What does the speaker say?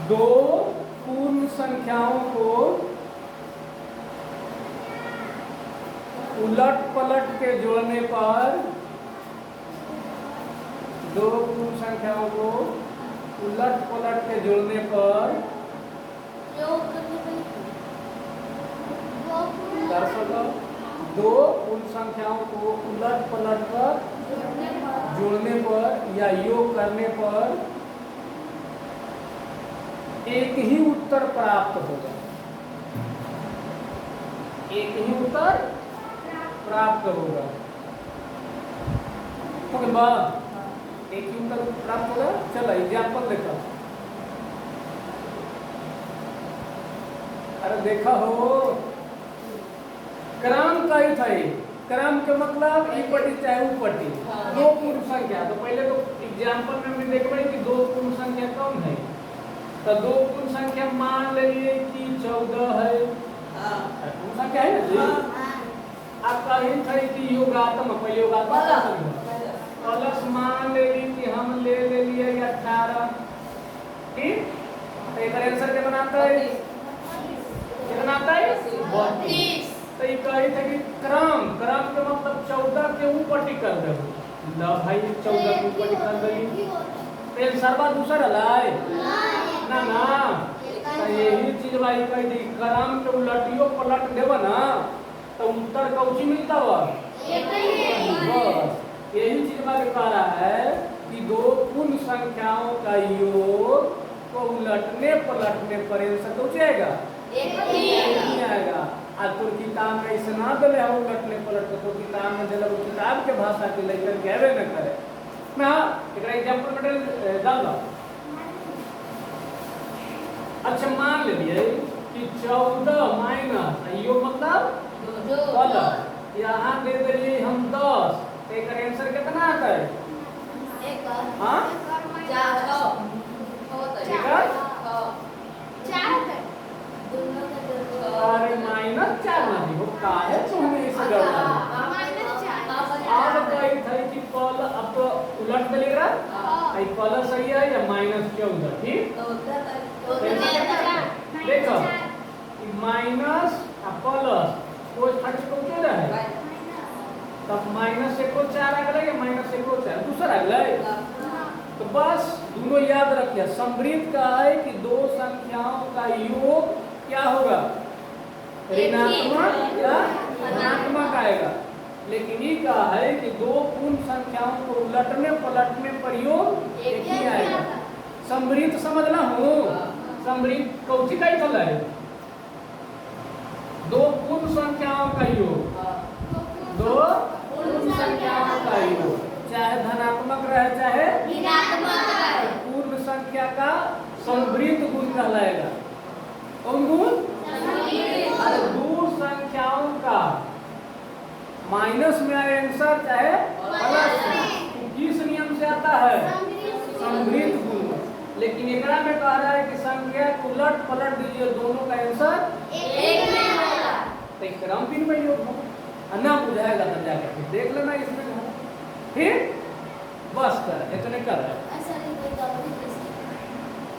दो पूर्ण संख्याओं को उलट पलट के जोड़ने पर, दो पूर्ण संख्याओं को उलट पलट के जोड़ने पर दर्शकों, दो पूर्ण संख्याओं को उलट पलट कर जोड़ने पर या योग करने पर एक ही उत्तर प्राप्त होगा। एक ही उत्तर प्राप्त होगा। ओके बा, एक ही उत्तर प्राप्त होगा। चलो एग्जाम्पल देखो। अरे देखा हो, क्रम कई थे। क्रम के मतलब ई पट्टी चाहे ऊ पट्टी, दो पूर्ण संख्या। तो पहले तो एग्जाम्पल में भी देख भाई कि दो पूर्ण संख्या कौन है। तो दो पूर्ण संख्या मान लीजिए कि 14 है, पूर्ण संख्या है ना जी। आप कहीं थे कि योगात्मक, पहले योगात्मक प्लस मान ले ली कि हम ले लिए 18, ठीक। तो एक आंसर क्या बनाता है, कितना आता है 32। तो ये कही थे कि क्रम के मतलब 14 के ऊपर टिक कर दे ला भाई, 14 के ऊपर टिक कर दे। तो सर्वा दूसरा लाए ना ना, तो यही चीज भाई कही थी, क्रम के उलटियो पलट देव ना तो उत्तर कौची मिलता हुआ बस। यही चीज बात कह रहा है कि दो पूर्ण संख्याओं का योग को उलटने पलटने पर आंसर कौन आएगा, एक ही आएगा। आज तो किताब में ऐसे ना दले हम उलटने पलटने, तो किताब में दिला वो किताब के भाषा के लेकर कहवे न करे। मैं एक एग्जांपल में डाल दो। अच्छा मान लीजिए कि 14 माइनस यो मतलब पलट, यहाँ दे दिए हम 10, तो एक आंसर कितना आता है, हाँ अरे माइनस 4 नहीं हो का है, तो हमें इसे गड़बड़ अब कही था कि पल अब तो उलट देगा, आई प्लस सही है या माइनस 14, ठीक। देखो माइनस प्लस कोई फर्क को क्या रहे, तब माइनस 1 को 4 आ गया या माइनस 1 को 4 दूसरा आ गया। तो बस दोनों याद रखिए, समृद्ध का है कि दो संख्याओं का योग क्या होगा, ऋणात्मक या धनात्मक आएगा। लेकिन ये कहा है कि दो पूर्ण संख्याओं को उलटने पलटने पर योग एक ही आएगा। समृद्ध समझना हो, समृद्ध कौची का ही चल है, दो पूर्ण संख्याओं का योग, दो पूर्ण संख्याओं का योग, चाहे धनात्मक रहे चाहे ऋणात्मक रहे, पूर्ण संख्या का समृद्ध गुण कहलाएगा। कौन गुण, अरे दो संख्याओं का माइनस में आंसर चाहे प्लस में, किस नियम से आता है, समृद्ध गुण। लेकिन एकरा में कह रहा है कि संख्या को उलट पलट दीजिए, दोनों का आंसर एक में होगा। तो क्रम भी में योग होगा, ना बुझाएगा तो जाकर देख लेना इसमें, ठीक। बस कर इतने कर रहा है।